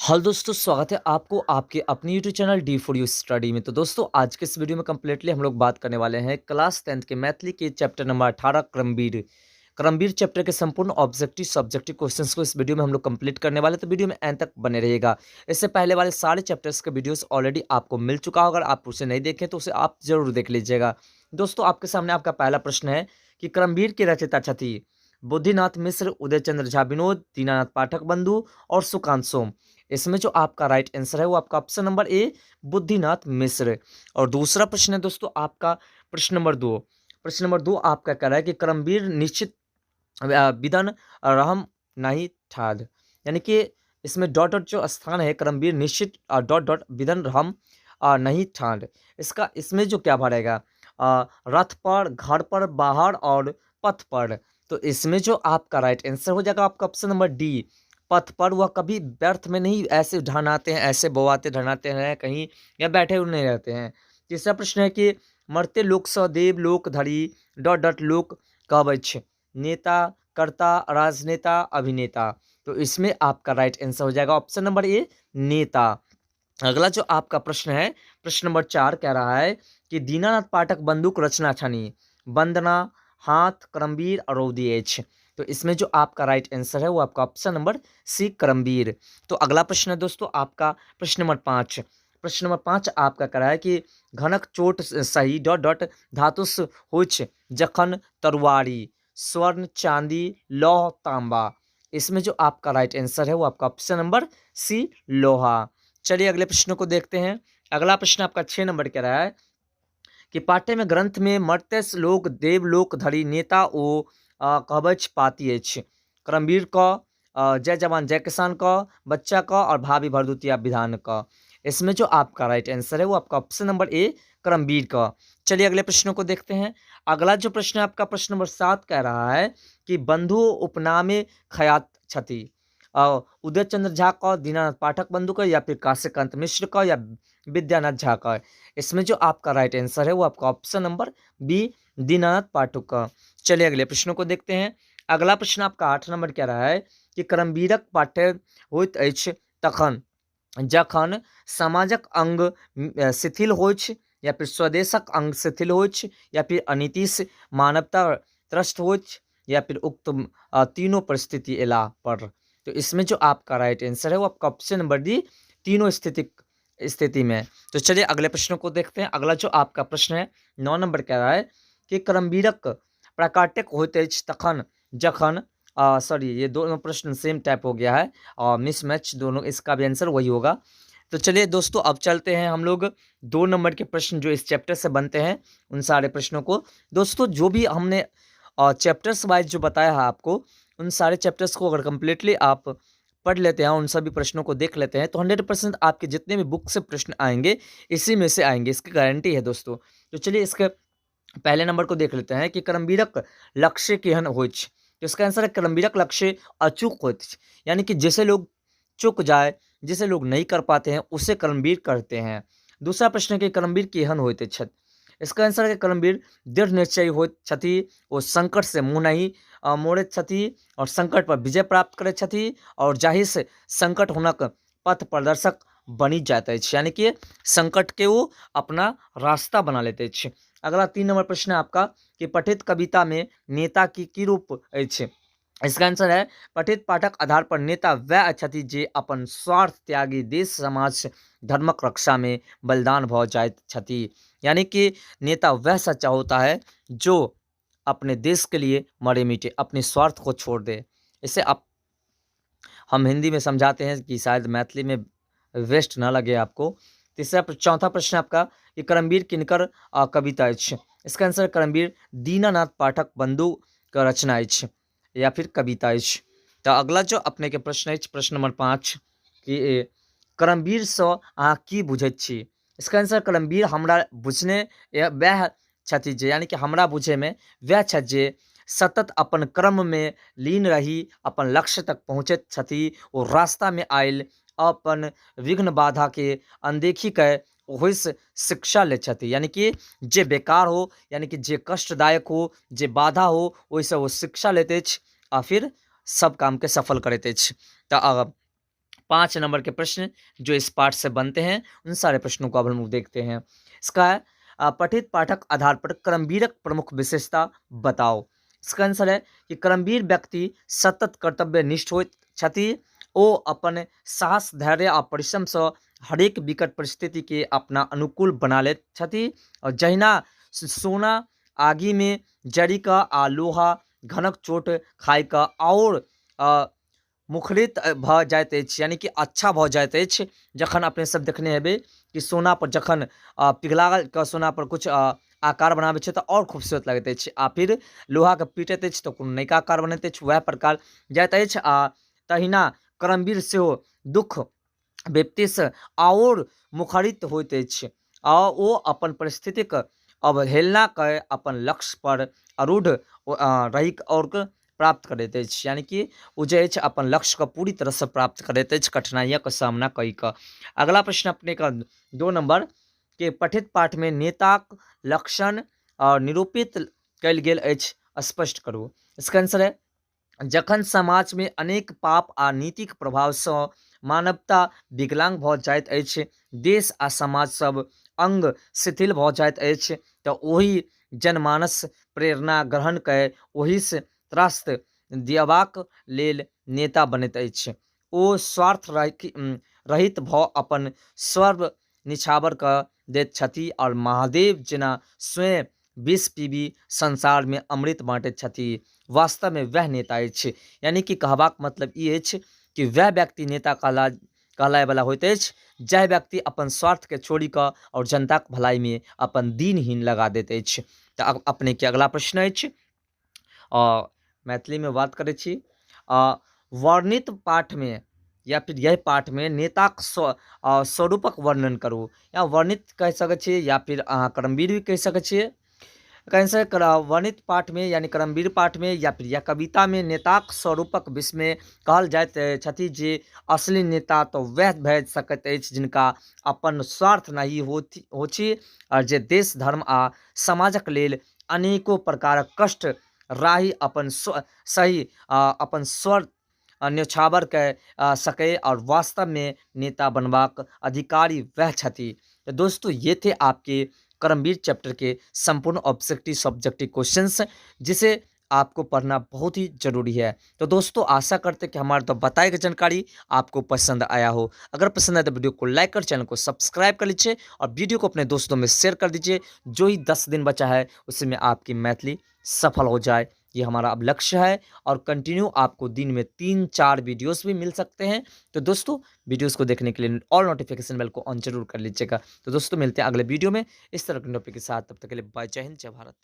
Hello दोस्तों, स्वागत है आपको आपके अपने YouTube channel D for you study में। तो दोस्तों, आज के इस वीडियो में कंप्लीटली हम लोग बात करने वाले हैं क्लास 10th के मैथिली के चैप्टर नंबर 18 क्रमवीर। क्रमवीर चैप्टर के संपूर्ण ऑब्जेक्टिव सब्जेक्टिव क्वेश्चंस को इस वीडियो में हम लोग कंप्लीट करने वाले, तो वीडियो में एंड तक बने रहिएगा। इससे पहले वाले सारे चैप्टर्स के वीडियोस ऑलरेडी आपको मिल चुका होगा। अगर आप उसे नहीं देखें तो उसे आप जरूर देख लीजिएगा। दोस्तों, आपके सामने आपका पहला प्रश्न है कि क्रमवीर के रचयिता छथि बुद्धिनाथ मिश्र, उदय चंद्र झा विनोद, दीनानाथ पाठक बंधु और सुकांत सोम। इसमें जो आपका राइट आंसर है वो आपका option number A Buddhinath Mishra. और दूसरा प्रश्न है दोस्तों आपका प्रश्न नंबर 2। प्रश्न नंबर 2 आपका कह रहा है कि करमवीर निश्चित विदन रहम नहीं ठाद, यानी कि इसमें डॉट डॉट जो स्थान है करमवीर निश्चित डॉट डॉट विदन रहम नहीं ठाड। इसका इसमें जो क्या भरेगा रथ पर, घर पर, बाहर और पथ पर। तो इसमें जो आपका राइट आंसर हो जाएगा आपका ऑप्शन नंबर डी पथ पर। वह कभी व्यर्थ में नहीं ऐसे ढहनाते हैं, ऐसे बोवाते ढहनाते हैं कहीं, या बैठे हुए नहीं रहते हैं। तीसरा प्रश्न है कि मरते लोक सदैव लोक धरी डॉट डॉट लोक कवच नेता कर्ता राजनेता अभिनेता। तो इसमें आपका राइट आंसर हो जाएगा ऑप्शन नंबर ए नेता। अगला जो आपका प्रश्न है प्रश्न नंबर 4 कह रहा है कि दीनानाथ पाठक बंदूक रचना छनी वंदना हाथ करमवीर अरौदी एच। तो इसमें जो आपका राइट आंसर है वो आपका ऑप्शन नंबर सी करमवीर। तो अगला प्रश्न है दोस्तों आपका प्रश्न नंबर 5। प्रश्न नंबर 5 आपका कह रहा है कि घनक चोट सही डॉट डॉट धातुस होछ जखन तरुआरी स्वर्ण चांदी लौह तांबा। इसमें जो आपका राइट आंसर है वो आपका ऑप्शन नंबर सी लोहा। चलिए अगले प्रश्न को देखते हैं। अगला प्रश्न आपका 6 नंबर कह रहा है कि पाठ्य में ग्रंथ में मर्त्यस लोक देवलोक धरी नेता ओ कवच पाती अछि करमवीर क जय जवान जय किसान का, बच्चा का और भाभी भरदुतिया विधान का। इसमें जो आपका राइट आंसर है वो आपका ऑप्शन नंबर ए करमवीर का। चलिए अगले प्रश्नों को देखते हैं। अगला जो प्रश्न है आपका प्रश्न नंबर 7 कह रहा है कि बंधु उपनामे खयात छति उदय चंद्र झा का, दीनानाथ पाठक बंधु का, या फिर काशीकांत मिश्र का, या विद्यानाथ झा का। इसमें जो आपका राइट आंसर है वो आपका ऑप्शन नंबर बी दीनानाथ पाठक का। चलिए अगले प्रश्नों को देखते हैं। अगला प्रश्न आपका 8 नंबर कह रहा है कि करमवीरक पाठ्य होइत अछि तखन जखन समाजक अंग शिथिल होइछ, या फिर स्वदेशक अंग शिथिल होइछ, या फिर अनीतिश मानवता त्रस्त होइछ, या फिर उक्त तीनों परिस्थिति एला पर। तो इसमें जो आपका राइट आंसर है वो आपका ऑप्शन नंबर डी तीनों स्थिति में। तो चलिए अगले प्रश्नों को देखते हैं। अगला जो आपका प्रश्न है 9 नंबर कह रहा है कि करमवीरक प्राकट्यक होइत अछि तखन जखन सॉरी ये दोनों प्रश्न सेम टाइप हो गया है और मिसमैच दोनों, इसका भी आंसर वही होगा। तो चलिए दोस्तों अब चलते हैं हम लोग 2 नंबर के प्रश्न जो इस चैप्टर से बनते हैं उन सारे प्रश्नों को। दोस्तों जो भी हमने चैप्टर्स वाइज जो बताया है आपको, उन सारे चैप्टर्स को अगर कम्प्लीटली आप पढ़ लेते हैं, उन सभी प्रश्नों को देख लेते हैं, तो 100% आपके जितने भी बुक से प्रश्न आएंगे इसी में से आएंगे, इसकी गारंटी है दोस्तों। तो चलिए इसके पहले नंबर को देख लेते हैं कि करमवीरक लक्ष्य केहन होइछ। तो इसका आंसर है करमवीरक लक्ष्य अचूक होइत छै, यानी कि जैसे लोग चूक जाए, जिसे लोग नहीं कर पाते हैं उसे करमवीर करते हैं। दूसरा प्रश्न है कि करमवीर केहन होइत छथि। इसका आंसर है करमवीर दृढ़ निश्चयी होइत छथि, वो संकट से मुँह नहीं मोड़ैत छथि और संकट पर विजय प्राप्त करैत छथि, और जाहि से संकट हुनक पथ प्रदर्शक बनी जाइत अछि, यानी कि संकट के वो अपना रास्ता बना लेते अछि। अगला 3 नंबर प्रश्न है आपका कि पठित कविता में नेता की रूप अछि। इसका आंसर है पठित पाठक आधार पर नेता वह छथि जे अपन स्वार्थ त्यागी देश समाज धर्मक रक्षा में बलिदान भ जाइत छथि, यानी कि नेता वह सच्चा होता है जो अपने देश के लिए मरे मिटे, अपने स्वार्थ को छोड़ दे। इसे आप हम हिंदी में समझाते हैं कि शायद मैथिली में वेस्ट ना लगे आपको। चौथा प्रश्न आपका कि करमवीर किनकर कविता अछि। इसका आंसर करमवीर दीनानाथ पाठक बंधु का रचना अछि या फिर कविता अछि। तो अगला जो अपने के प्रश्न अछि प्रश्न नंबर 5 कि करमवीर से अहाँ की बुझैत छी। इसका आंसर करमवीर हमरा बुझने वह छथि जे, यानी कि हमरा बुझे में वह छथि जे सतत अपन क्रम में लीन रही अपन लक्ष्य तक पहुँचैत छथि। ओ रास्ता में आयल अपन विघ्न बाधा के अनदेखी कऽ ओहिसँ शिक्षा ले छथि, यानी कि जे बेकार हो, यानी कि जे कष्टदायक हो, जे बाधा हो, ओहिसँ वो शिक्षा लेते अछि आ फिर सब काम के सफल करैत अछि। तऽ 5 नंबर के प्रश्न जो इस पाठ से बनते हैं, उन सारे प्रश्नों को अब हम लोग देखते हैं। इसका है पठित पाठक आधार पर क्रमवीरक प्रमुख विशेषता बताओ। इसका आंसर है कि क्रमवीर व्यक्ति सतत कर्तव्यनिष्ठ होइत छथि। ओ अपन साहस, धैर्य आ परिश्रम से हरेक विकट परिस्थिति के अपना अनुकूल बना लेत छथि। और जहिना सोना आगि में जरि कऽ आ लोहा घनक चोट खाइ कऽ आओर मुखरित भऽ जाइत अछि, यानी कि अच्छा भऽ जाइत अछि। जखन अपने सब देखने हेबै कि सोना पर जखन पिघला कऽ सोना पर कुछ आकार बनाबै छै तऽ आओर खूबसूरत लगैत अछि, आ फिर लोहा के पीटैत अछि तऽ कोनो नयका आकार बनैत अछि, वएह प्रकार जाइत अछि। आ तहिना कर्मवीर सेहो दुख विपत्तिसँ आओर मुखरित होइत अछि, आ ओ अपन परिस्थितिक अवहेलना कऽ अपन लक्ष्य पर अरूढ़ रहि आओर प्राप्त करैत अछि, यानी कि ओ जे अछि अपन लक्ष्य को पूरी तरह से प्राप्त करैत अछि कठिनाइयों का सामना कई कऽ। अगला प्रश्न अपने का 2 नंबर के पठित पाठ में नेताक लक्षण निरूपित कयल गेल अछि, स्पष्ट करू। इसका आंसर है जखन समाज में अनेक पाप आ नीतिक प्रभाव से मानवता विकलांग भऽ जाइत अछि, देश आ समाज सब अंग शिथिल भऽ जाइत अछि, तऽ ओहि जनमानस प्रेरणा ग्रहण कऽ ओहि से त्रस्त दियबाक लेल नेता बनैत अछि। ओ स्वार्थ रहित भऽ अपन स्वर्ग निछावर कऽ दैत छथि और महादेव जेना स्वयं विष पीबी संसार में अमृत बाँटैत छथि। वास्तव में वह नेता अछि, यानी कि कहबाक मतलब ई अछि कि वह व्यक्ति नेता कहलाए वाला होइत अछि जह व्यक्ति अपन स्वार्थ के छोड़ि कऽ और जनता के भलाई में अपन दीनहीन लगा दैत अछि। तऽ अब अपने के अगला प्रश्न अछि, मैथिली में बात करै छी। वर्णित पाठ में या फिर यह पाठ में नेताक स्वरूपक वर्णन करू, या वर्णित कह सकै छियै या फिर अहाँ कर्मवीर भी कह सकै छियै। कैसे वर्णित पाठ में यानी कर्मवीर पाठ में या फिर या कविता में नेताक स्वरूपक विषय में कहल जाइत छथि जे असली नेता तो वह भऽ सकैत अछि जिनका अपन स्वार्थ नहीं होछि, और जे देश धर्म आ समाजक लेल अनेकों प्रकारक कष्ट राही अपन सही अपन स्वर न्योछावर कऽ सके और वास्तव में नेता बनबाक अधिकारी वह छथि। तो दोस्तों ये थे आपके कर्मवीर चैप्टर के संपूर्ण ऑब्जेक्टिव सब्जेक्टिव क्वेश्चंस, जिसे आपको पढ़ना बहुत ही जरूरी है। तो दोस्तों आशा करते कि हमारे तो बताई गई जानकारी आपको पसंद आया हो। अगर पसंद आए तो वीडियो को लाइक कर, चैनल को सब्सक्राइब कर लीजिए और वीडियो को अपने दोस्तों में शेयर कर दीजिए। जो ही 10 दिन बचा है उसमें आपकी मैथिली सफल हो जाए, ये हमारा अब लक्ष्य है। और कंटिन्यू आपको दिन में 3-4 वीडियोस भी मिल सकते हैं। तो दोस्तों वीडियोस को देखने के लिए ऑल नोटिफिकेशन बेल को ऑन जरूर कर लीजिएगा। तो दोस्तों मिलते हैं अगले वीडियो में इस तरह के टॉपिक के साथ, तब तक के लिए बाय, जय हिंद, जय भारत।